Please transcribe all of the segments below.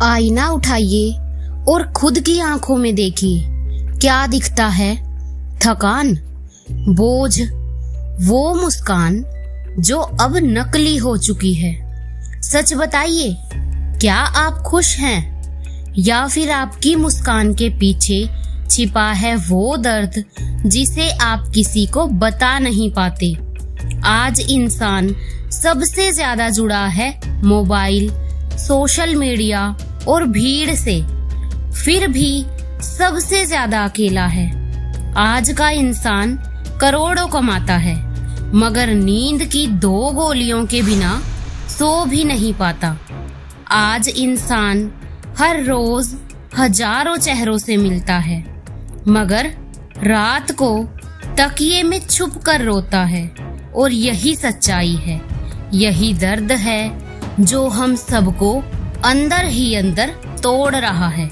आईना उठाइए और खुद की आंखों में देखिए, क्या दिखता है? थकान, बोझ, वो मुस्कान जो अब नकली हो चुकी है। सच बताइए, क्या आप खुश हैं या फिर आपकी मुस्कान के पीछे छिपा है वो दर्द जिसे आप किसी को बता नहीं पाते? आज इंसान सबसे ज्यादा जुड़ा है मोबाइल, सोशल मीडिया और भीड़ से, फिर भी सबसे ज्यादा अकेला है। आज का इंसान करोड़ों कमाता है मगर नींद की 2 गोलियों के बिना सो भी नहीं पाता। आज इंसान हर रोज हजारों चेहरों से मिलता है मगर रात को तकिए में छुप कर रोता है। और यही सच्चाई है, यही दर्द है जो हम सबको अंदर ही अंदर तोड़ रहा है।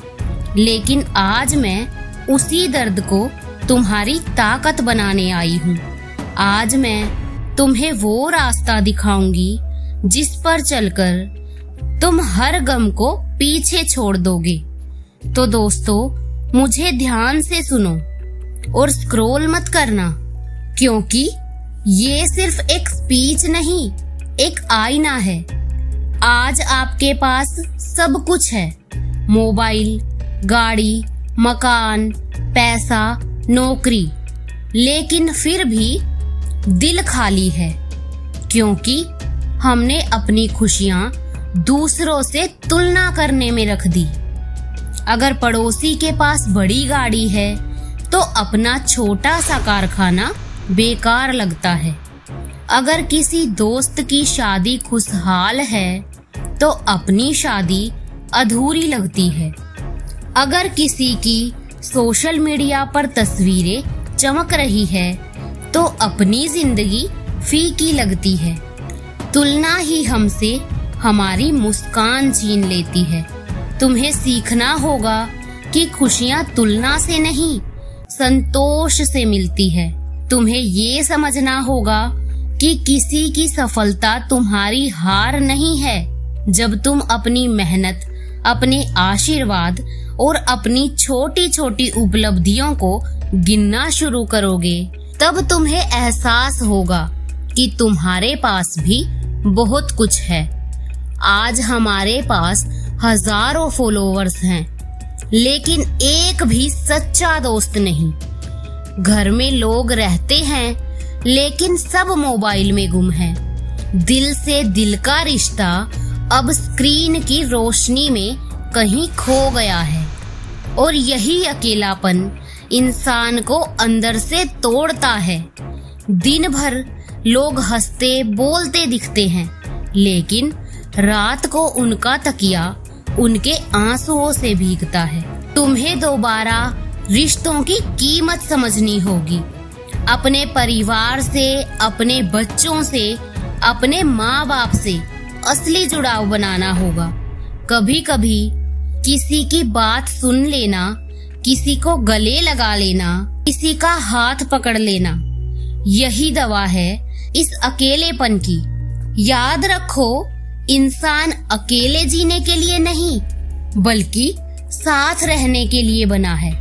लेकिन आज मैं उसी दर्द को तुम्हारी ताकत बनाने आई हूँ। आज मैं तुम्हें वो रास्ता दिखाऊंगी जिस पर चलकर तुम हर गम को पीछे छोड़ दोगे। तो दोस्तों, मुझे ध्यान से सुनो और स्क्रॉल मत करना, क्योंकि ये सिर्फ एक स्पीच नहीं, एक आईना है। आज आपके पास सब कुछ है, मोबाइल, गाड़ी, मकान, पैसा, नौकरी, लेकिन फिर भी दिल खाली है, क्योंकि हमने अपनी खुशियां दूसरों से तुलना करने में रख दी। अगर पड़ोसी के पास बड़ी गाड़ी है तो अपना छोटा सा कारखाना बेकार लगता है। अगर किसी दोस्त की शादी खुशहाल है तो अपनी शादी अधूरी लगती है। अगर किसी की सोशल मीडिया पर तस्वीरें चमक रही है तो अपनी जिंदगी फीकी लगती है। तुलना ही हमसे हमारी मुस्कान छीन लेती है। तुम्हें सीखना होगा कि खुशियां तुलना से नहीं, संतोष से मिलती है। तुम्हें ये समझना होगा कि किसी की सफलता तुम्हारी हार नहीं है। जब तुम अपनी मेहनत, अपने आशीर्वाद और अपनी छोटी छोटी उपलब्धियों को गिनना शुरू करोगे, तब तुम्हें एहसास होगा कि तुम्हारे पास भी बहुत कुछ है। आज हमारे पास हजारों फॉलोवर्स हैं, लेकिन एक भी सच्चा दोस्त नहीं। घर में लोग रहते हैं, लेकिन सब मोबाइल में गुम हैं। दिल से दिल का रिश्ता अब स्क्रीन की रोशनी में कहीं खो गया है। और यही अकेलापन इंसान को अंदर से तोड़ता है। दिन भर लोग हंसते बोलते दिखते हैं, लेकिन रात को उनका तकिया उनके आंसुओं से भीगता है। तुम्हें दोबारा रिश्तों की कीमत समझनी होगी। अपने परिवार से, अपने बच्चों से, अपने माँ बाप से असली जुड़ाव बनाना होगा। कभी कभी किसी की बात सुन लेना, किसी को गले लगा लेना, किसी का हाथ पकड़ लेना, यही दवा है इस अकेलेपन की। याद रखो, इंसान अकेले जीने के लिए नहीं, बल्कि साथ रहने के लिए बना है।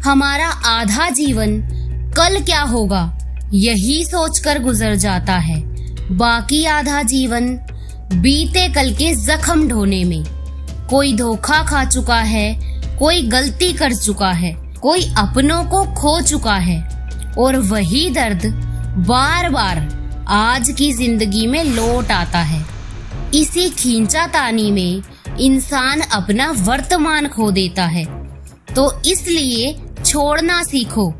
हमारा आधा जीवन कल क्या होगा यही सोचकर गुजर जाता है। बाकी आधा जीवन बीते कल के जख्म ढोने में। कोई धोखा खा चुका है, कोई गलती कर चुका है, कोई अपनों को खो चुका है, और वही दर्द बार बार आज की जिंदगी में लौट आता है। इसी खींचातानी में इंसान अपना वर्तमान खो देता है। तो इसलिए छोड़ना सीखो।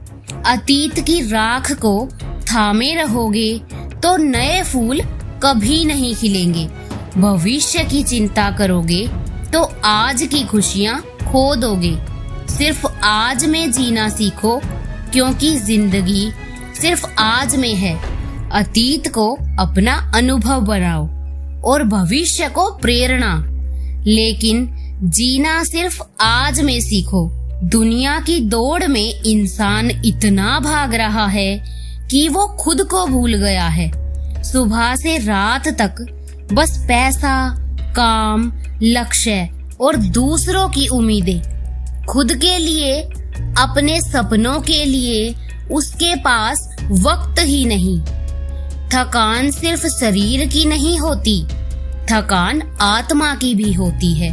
अतीत की राख को थामे रहोगे तो नए फूल कभी नहीं खिलेंगे। भविष्य की चिंता करोगे तो आज की खुशियां खो दोगे। सिर्फ आज में जीना सीखो, क्योंकि जिंदगी सिर्फ आज में है। अतीत को अपना अनुभव बनाओ और भविष्य को प्रेरणा, लेकिन जीना सिर्फ आज में सीखो। दुनिया की दौड़ में इंसान इतना भाग रहा है कि वो खुद को भूल गया है। सुबह से रात तक बस पैसा, काम, लक्ष्य और दूसरों की उम्मीदें। खुद के लिए, अपने सपनों के लिए उसके पास वक्त ही नहीं। थकान सिर्फ शरीर की नहीं होती, थकान आत्मा की भी होती है।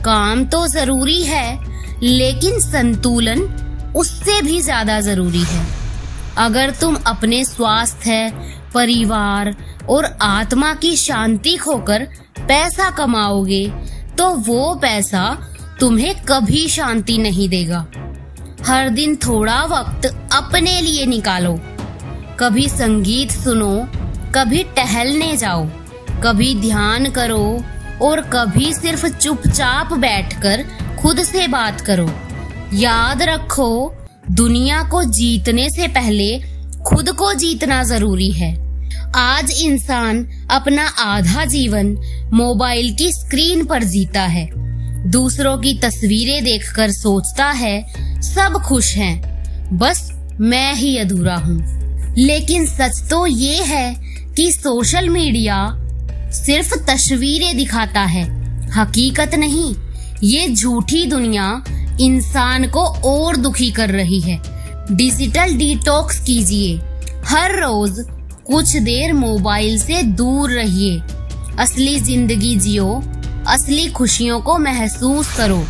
काम तो जरूरी है, लेकिन संतुलन उससे भी ज्यादा जरूरी है। अगर तुम अपने स्वास्थ्य, परिवार और आत्मा की शांति खोकर पैसा कमाओगे, तो वो पैसा तुम्हें कभी शांति नहीं देगा। हर दिन थोड़ा वक्त अपने लिए निकालो। कभी संगीत सुनो, कभी टहलने जाओ, कभी ध्यान करो और कभी सिर्फ चुपचाप बैठकर खुद से बात करो। याद रखो, दुनिया को जीतने से पहले खुद को जीतना जरूरी है। आज इंसान अपना आधा जीवन मोबाइल की स्क्रीन पर जीता है। दूसरों की तस्वीरें देखकर सोचता है सब खुश हैं, बस मैं ही अधूरा हूँ। लेकिन सच तो ये है कि सोशल मीडिया सिर्फ तस्वीरें दिखाता है, हकीकत नहीं। ये झूठी दुनिया इंसान को और दुखी कर रही है। डिजिटल डिटॉक्स कीजिए। हर रोज कुछ देर मोबाइल से दूर रहिए। असली जिंदगी जियो, असली खुशियों को महसूस करो।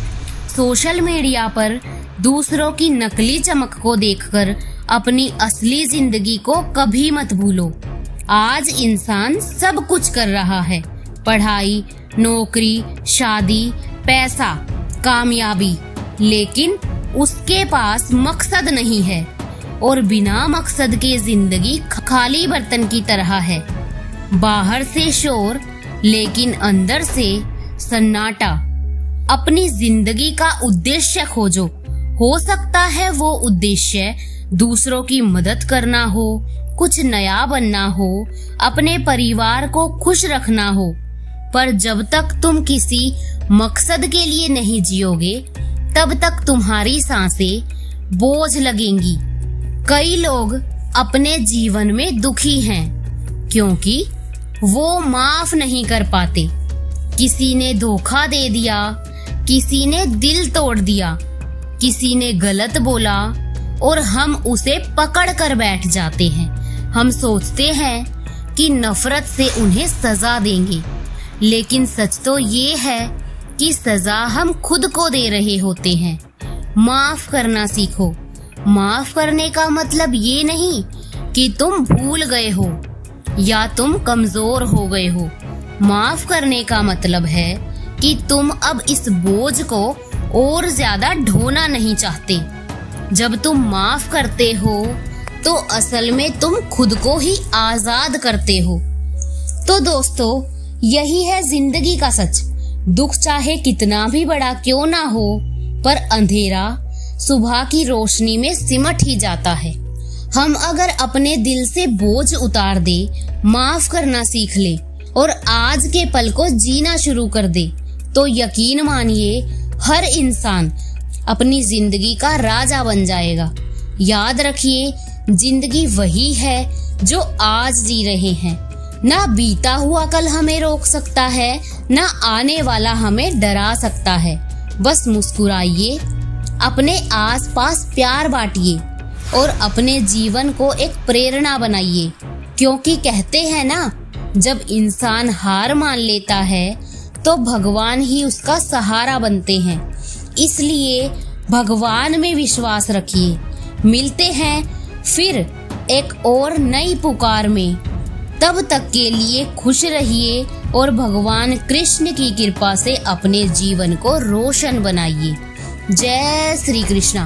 सोशल मीडिया पर दूसरों की नकली चमक को देखकर अपनी असली जिंदगी को कभी मत भूलो। आज इंसान सब कुछ कर रहा है, पढ़ाई, नौकरी, शादी, पैसा, कामयाबी, लेकिन उसके पास मकसद नहीं है। और बिना मकसद के जिंदगी खाली बर्तन की तरह है। बाहर से शोर, लेकिन अंदर से सन्नाटा। अपनी जिंदगी का उद्देश्य खोजो। हो सकता है वो उद्देश्य दूसरों की मदद करना हो, कुछ नया बनना हो, अपने परिवार को खुश रखना हो। पर जब तक तुम किसी मकसद के लिए नहीं जियोगे, तब तक तुम्हारी सांसें बोझ लगेंगी। कई लोग अपने जीवन में दुखी हैं क्योंकि वो माफ नहीं कर पाते। किसी ने धोखा दे दिया, किसी ने दिल तोड़ दिया, किसी ने गलत बोला और हम उसे पकड़ कर बैठ जाते हैं। हम सोचते हैं कि नफरत से उन्हें सजा देंगे, लेकिन सच तो ये है कि सजा हम खुद को दे रहे होते हैं। माफ करना सीखो। माफ करने का मतलब ये नहीं कि तुम भूल गए हो या तुम कमजोर हो गए हो। माफ करने का मतलब है कि तुम अब इस बोझ को और ज्यादा ढोना नहीं चाहते। जब तुम माफ करते हो तो असल में तुम खुद को ही आजाद करते हो। तो दोस्तों, यही है जिंदगी का सच। दुख चाहे कितना भी बड़ा क्यों ना हो, पर अंधेरा सुबह की रोशनी में सिमट ही जाता है। हम अगर अपने दिल से बोझ उतार दे, माफ करना सीख ले और आज के पल को जीना शुरू कर दे, तो यकीन मानिए हर इंसान अपनी जिंदगी का राजा बन जाएगा। याद रखिए, जिंदगी वही है जो आज जी रहे हैं। ना बीता हुआ कल हमें रोक सकता है, ना आने वाला हमें डरा सकता है। बस मुस्कुराइए, अपने आसपास प्यार बांटिए और अपने जीवन को एक प्रेरणा बनाइए। क्योंकि कहते हैं ना, जब इंसान हार मान लेता है तो भगवान ही उसका सहारा बनते हैं। इसलिए भगवान में विश्वास रखिए। मिलते हैं फिर एक और नई पुकार में। तब तक के लिए खुश रहिए और भगवान कृष्ण की कृपा से अपने जीवन को रोशन बनाइए। जय श्री कृष्णा।